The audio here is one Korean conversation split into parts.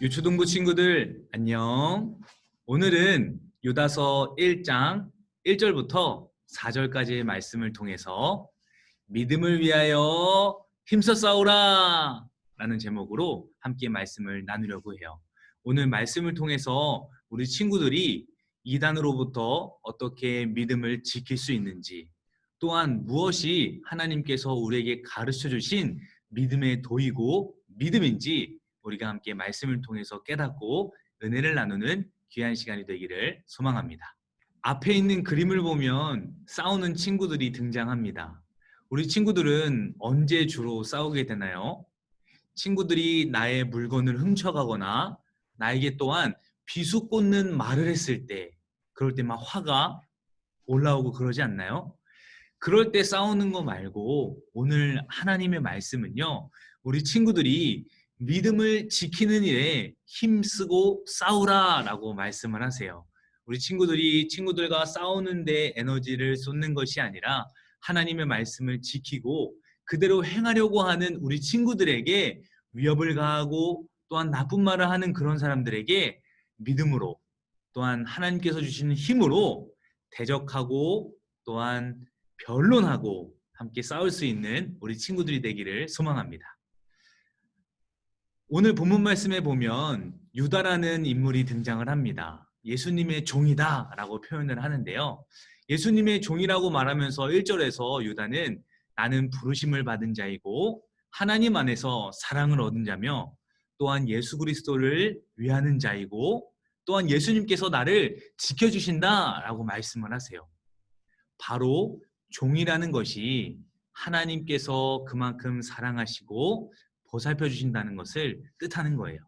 유초등부 친구들 안녕. 오늘은 유다서 1장 1절부터 4절까지의 말씀을 통해서 믿음을 위하여 힘써 싸우라 라는 제목으로 함께 말씀을 나누려고 해요. 오늘 말씀을 통해서 우리 친구들이 이단으로부터 어떻게 믿음을 지킬 수 있는지, 또한 무엇이 하나님께서 우리에게 가르쳐 주신 믿음의 도이고 믿음인지 우리가 함께 말씀을 통해서 깨닫고 은혜를 나누는 귀한 시간이 되기를 소망합니다. 앞에 있는 그림을 보면 싸우는 친구들이 등장합니다. 우리 친구들은 언제 주로 싸우게 되나요? 친구들이 나의 물건을 훔쳐가거나 나에게 또한 비수꽂는 말을 했을 때, 그럴 때 막 화가 올라오고 그러지 않나요? 그럴 때 싸우는 거 말고 오늘 하나님의 말씀은요, 우리 친구들이 믿음을 지키는 일에 힘쓰고 싸우라 라고 말씀을 하세요. 우리 친구들이 친구들과 싸우는데 에너지를 쏟는 것이 아니라 하나님의 말씀을 지키고 그대로 행하려고 하는 우리 친구들에게 위협을 가하고 또한 나쁜 말을 하는 그런 사람들에게 믿음으로, 또한 하나님께서 주시는 힘으로 대적하고 또한 변론하고 함께 싸울 수 있는 우리 친구들이 되기를 소망합니다. 오늘 본문 말씀에 보면 유다라는 인물이 등장을 합니다. 예수님의 종이다 라고 표현을 하는데요. 예수님의 종이라고 말하면서 1절에서 유다는 나는 부르심을 받은 자이고 하나님 안에서 사랑을 얻은 자며 또한 예수 그리스도를 위하는 자이고 또한 예수님께서 나를 지켜주신다 라고 말씀을 하세요. 바로 종이라는 것이 하나님께서 그만큼 사랑하시고 보살펴 주신다는 것을 뜻하는 거예요.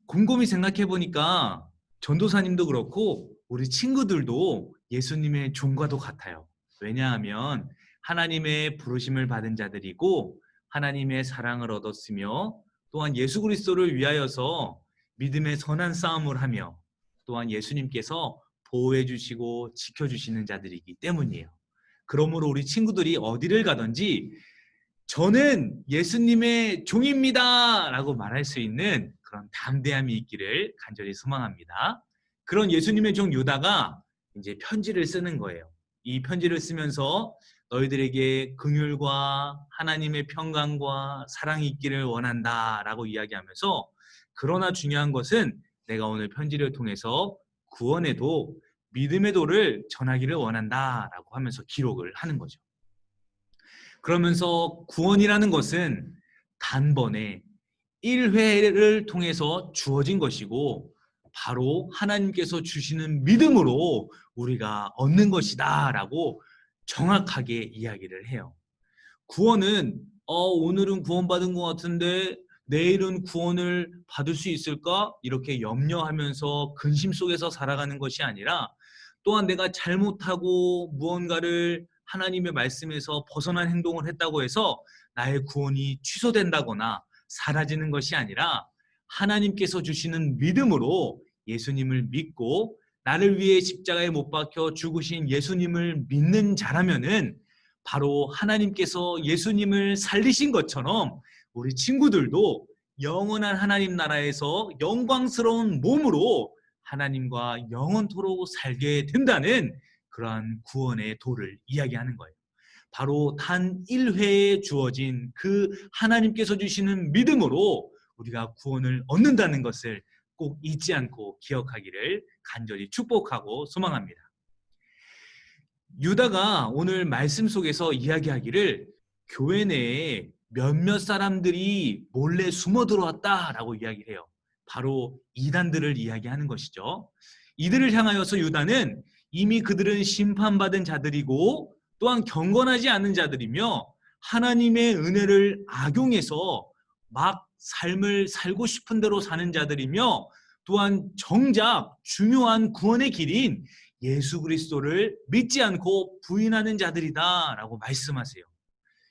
곰곰이 생각해 보니까 전도사님도 그렇고 우리 친구들도 예수님의 종과도 같아요. 왜냐하면 하나님의 부르심을 받은 자들이고 하나님의 사랑을 얻었으며 또한 예수 그리스도를 위하여서 믿음의 선한 싸움을 하며 또한 예수님께서 보호해 주시고 지켜주시는 자들이기 때문이에요. 그러므로 우리 친구들이 어디를 가든지 저는 예수님의 종입니다 라고 말할 수 있는 그런 담대함이 있기를 간절히 소망합니다. 그런 예수님의 종 유다가 이제 편지를 쓰는 거예요. 이 편지를 쓰면서 너희들에게 긍휼과 하나님의 평강과 사랑이 있기를 원한다 라고 이야기하면서, 그러나 중요한 것은 내가 오늘 편지를 통해서 구원의 도, 믿음의 도를 전하기를 원한다 라고 하면서 기록을 하는 거죠. 그러면서 구원이라는 것은 단번에 1회를 통해서 주어진 것이고 바로 하나님께서 주시는 믿음으로 우리가 얻는 것이다 라고 정확하게 이야기를 해요. 구원은 오늘은 구원받은 것 같은데 내일은 구원을 받을 수 있을까? 이렇게 염려하면서 근심 속에서 살아가는 것이 아니라, 또한 내가 잘못하고 무언가를 하나님의 말씀에서 벗어난 행동을 했다고 해서 나의 구원이 취소된다거나 사라지는 것이 아니라 하나님께서 주시는 믿음으로 예수님을 믿고 나를 위해 십자가에 못 박혀 죽으신 예수님을 믿는 자라면은 바로 하나님께서 예수님을 살리신 것처럼 우리 친구들도 영원한 하나님 나라에서 영광스러운 몸으로 하나님과 영원토록 살게 된다는 그러한 구원의 도를 이야기하는 거예요. 바로 단 1회에 주어진 그 하나님께서 주시는 믿음으로 우리가 구원을 얻는다는 것을 꼭 잊지 않고 기억하기를 간절히 축복하고 소망합니다. 유다가 오늘 말씀 속에서 이야기하기를 교회 내에 몇몇 사람들이 몰래 숨어 들어왔다라고 이야기를 해요. 바로 이단들을 이야기하는 것이죠. 이들을 향하여서 유다는 이미 그들은 심판받은 자들이고 또한 경건하지 않은 자들이며 하나님의 은혜를 악용해서 막 삶을 살고 싶은 대로 사는 자들이며 또한 정작 중요한 구원의 길인 예수 그리스도를 믿지 않고 부인하는 자들이다 라고 말씀하세요.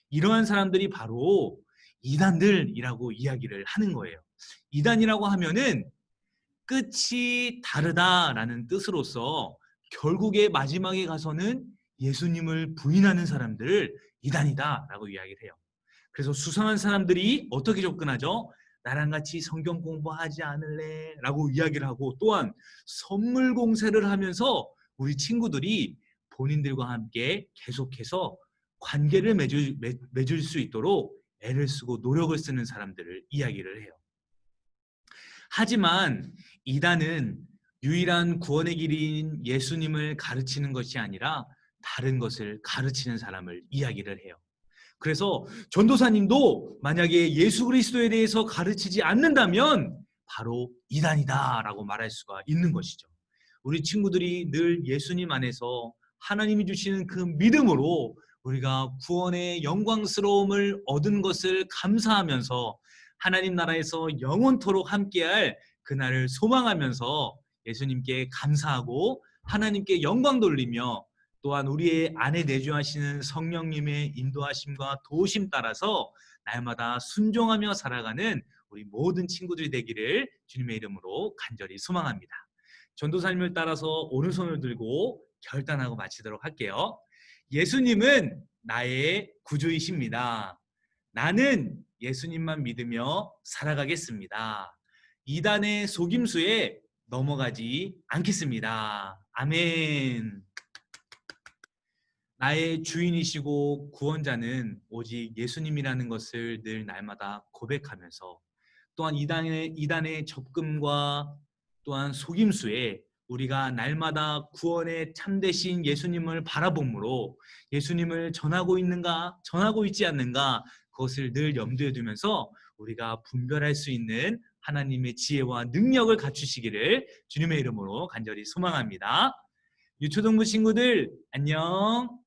이러한 사람들이 바로 이단들이라고 이야기를 하는 거예요. 이단이라고 하면은 끝이 다르다라는 뜻으로서 결국에 마지막에 가서는 예수님을 부인하는 사람들을 이단이다라고 이야기를 해요. 그래서 수상한 사람들이 어떻게 접근하죠? 나랑 같이 성경 공부하지 않을래? 라고 이야기를 하고 또한 선물 공세를 하면서 우리 친구들이 본인들과 함께 계속해서 관계를 맺을 수 있도록 애를 쓰고 노력을 쓰는 사람들을 이야기를 해요. 하지만 이단은 유일한 구원의 길인 예수님을 가르치는 것이 아니라 다른 것을 가르치는 사람을 이야기를 해요. 그래서 전도사님도 만약에 예수 그리스도에 대해서 가르치지 않는다면 바로 이단이다라고 말할 수가 있는 것이죠. 우리 친구들이 늘 예수님 안에서 하나님이 주시는 그 믿음으로 우리가 구원의 영광스러움을 얻은 것을 감사하면서 하나님 나라에서 영원토록 함께할 그날을 소망하면서 예수님께 감사하고 하나님께 영광 돌리며 또한 우리의 안에 내주하시는 성령님의 인도하심과 도우심 따라서 날마다 순종하며 살아가는 우리 모든 친구들이 되기를 주님의 이름으로 간절히 소망합니다. 전도사님을 따라서 오른손을 들고 결단하고 마치도록 할게요. 예수님은 나의 구주이십니다. 나는 예수님만 믿으며 살아가겠습니다. 이단의 속임수에 넘어가지 않겠습니다. 아멘. 나의 주인이시고 구원자는 오직 예수님이라는 것을 늘 날마다 고백하면서 또한 이단의 접근과 또한 속임수에 우리가 날마다 구원의 참되신 예수님을 바라보므로 예수님을 전하고 있는가 전하고 있지 않는가 그것을 늘 염두에 두면서 우리가 분별할 수 있는 하나님의 지혜와 능력을 갖추시기를 주님의 이름으로 간절히 소망합니다. 유초동부 친구들 안녕.